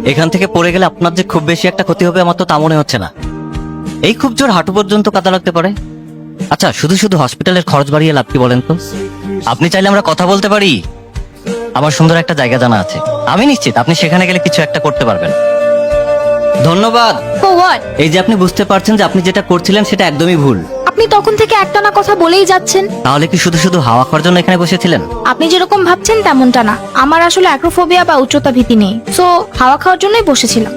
এখান থেকে পড়ে গেলে আপনার যে খুব বেশি একটা ক্ষতি হবে আমার তো তা মনে হচ্ছে না। এই খুব জোর হাঁটু পর্যন্ত কাদা লাগতে পারে। আচ্ছা, শুধু শুধু হসপিটালের খরচ বাড়িয়ে লাভ কি বলেন তো? আপনি চাইলে আমরা কথা বলতে পারি। আমার সুন্দর একটা জায়গা জানা আছে, আমি নিশ্চিত আপনি সেখানে গেলে কিছু একটা করতে পারবেন। ধন্যবাদ। For what? এই যে আপনি বুঝতে পারছেন যে আপনি যেটা করছিলেন সেটা একদমই ভুল। আপনি তখন থেকে একটানা কথা বলেই যাচ্ছেন। তাহলে কি শুধু শুধু হাওয়া খাওয়ার জন্য এখানে বসেছিলেন? আপনি যেরকম ভাবছেন তেমনটা না। আমার আসলে অ্যাক্রোফোবিয়া বা উচ্চতা ভীতি নেই, সো হাওয়া খাওয়ার জন্যই বসেছিলাম।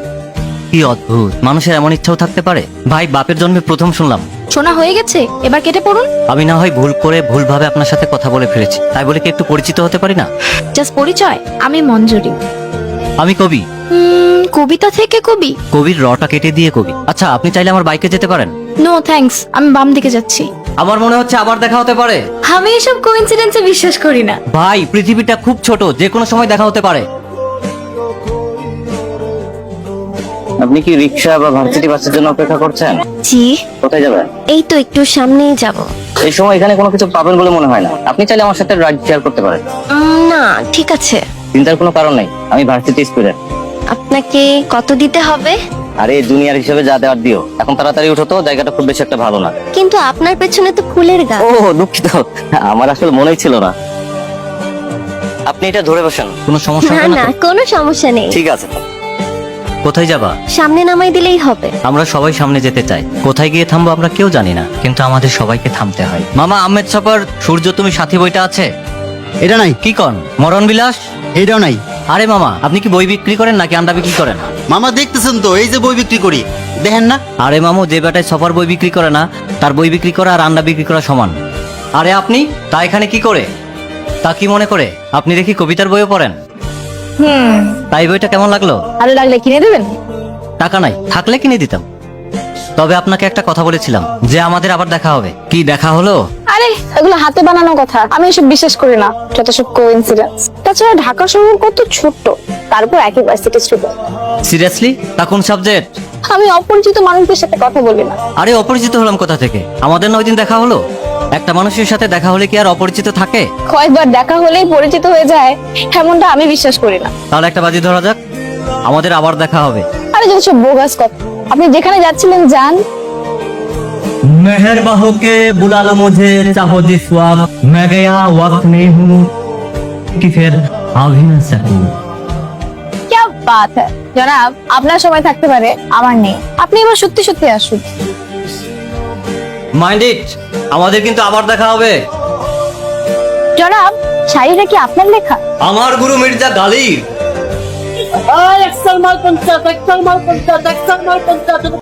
কি অদ্ভুত, মানুষের এমন ইচ্ছাও থাকতে পারে। ভাই, বাপের জন্মে প্রথম শুনলাম। শোনা হয়ে গেছে, এবার কেটে পড়ুন। আমি না হয় ভুল করে ভুলভাবে আপনার সাথে কথা বলে ফেলেছি, তাই বলে কি একটু পরিচিত হতে পারি না? জাস্ট পরিচয়, আমি মঞ্জুরি। আমি কবি। কবিতা থেকে কবি? কবির রটা কেটে দিয়ে কবি। আচ্ছা, আপনি চাইলে আমার বাইকে যেতে পারেন। নো থ্যাঙ্কস, আমি বাম দিকে যাচ্ছি। আমার মনে হচ্ছে আবার দেখা হতে পারে। আমি এসব কোইন্সিডেন্সে বিশ্বাস করি না। ভাই, পৃথিবীটা খুব ছোট, যে কোনো সময় দেখা হতে পারে। আপনি কি রিক্সা বা ভার্সিটি বাসের জন্য অপেক্ষা করছেন? জি, কোথায় যাবেন? এই তো একটু সামনেই যাব। এই সময় এখানে কোনো কিছু পাবেন বলে মনে হয় না। আপনি চাইলে আমার সাথে রাইড শেয়ার করতে পারেন। না, ঠিক আছে। চিন্তার কোনো কারণ নেই, আমি ভার্সিটি স্টুডেন্ট। আপনাকে কত দিতে হবে? আরে জুনিয়র হিসেবে যা দেওয়ার দিও। এখন তাড়াতাড়ি উঠো তো, জায়গাটা খুব বেশি একটা ভালো না। কিন্তু আপনার পেছনে তো ফুলের গাছ। ও দুঃখিত, আমার আসলে মনেই ছিল না। আপনি এটা ধরে বসেন, কোনো সমস্যা না হবে না, না তো? কোনো সমস্যা নেই। ঠিক আছে। কোথায় যাবা? সামনে নামাই দিলেই হবে। আমরা সবাই সামনে যেতে চাই, কোথায় গিয়ে থামবো আমরা কেউ জানি না, কিন্তু আমাদের সবাইকে থামতে হয়। মামা, আহমেদ সফর সূর্য তুমি সাথী বইটা আছে? এটা নাই, কি কন, মরণ বিলাস? এটাও নাই। আরে মামা, আপনি কি বই বিক্রি করেন নাকি আন্ডা বিক্রি করেন? মামা দেখতেছেন তো, এই যে বই বিক্রি করি, দেখেন না? আরে মামু, যে বেটায় সফর বই বিক্রি করে না তার বই বিক্রি করা আর আন্ডা বিক্রি করা সমান। আরে আপনি তা এখানে কি করে? তা কি মনে করে আপনি দেখি কবিতার বইও পড়েন? তাই বইটা কেমন লাগলো? ভালো লাগলে কিনে দেবেন। টাকা নাই, থাকলে কিনে দিতাম। তবে আপনাকে একটা কথা বলেছিলাম যে আমাদের আবার দেখা হবে। কি দেখা হলো? আরে এগুলো হাতে বানানো কথা, আমি এসব বিশ্বাস করি না, যত সব কোইন্সিডেন্স। তাছাড়া ঢাকা শহর কত ছোট্ট, তারপর একই ভার্সিটি স্টুডেন্ট। সিরিয়াসলি? তা কোন সাবজেক্ট? আমি অপরিচিত মানুষদের সাথে কথা বলি না। আরে অপরিচিত হলাম কোথা থেকে? আমাদের না ওই দিন দেখা হলো। একটা মানুষের সাথে দেখা হলে কি আর অপরিচিত থাকে? কয়েকবার দেখা হলেই পরিচিত হয়ে যায়, এমনটা আমি বিশ্বাস করি না। তাহলে একটা বাজি ধরা যাক, আমাদের আবার দেখা হবে। আরে যত সব বোগাস কথা। আপনি যেখানে যাচ্ছিলেন যান। मेहर बहो के बुला लो मुझे, चाहो जिस वक्त मैं गया वक्त नहीं हूँ कि फिर आ भी ना सकूं। কি বাত হ্যায় জনাব, আপনার সময় থাকতে পারে, আমার নেই। আপনি এবার সত্যি সত্যি আসুন। মাইন্ড ইট, আমাদের কিন্তু আবার দেখা হবে। জনাব, শাড়িটা কি আপনার লেখা? আমার গুরু মির্জা গালিব।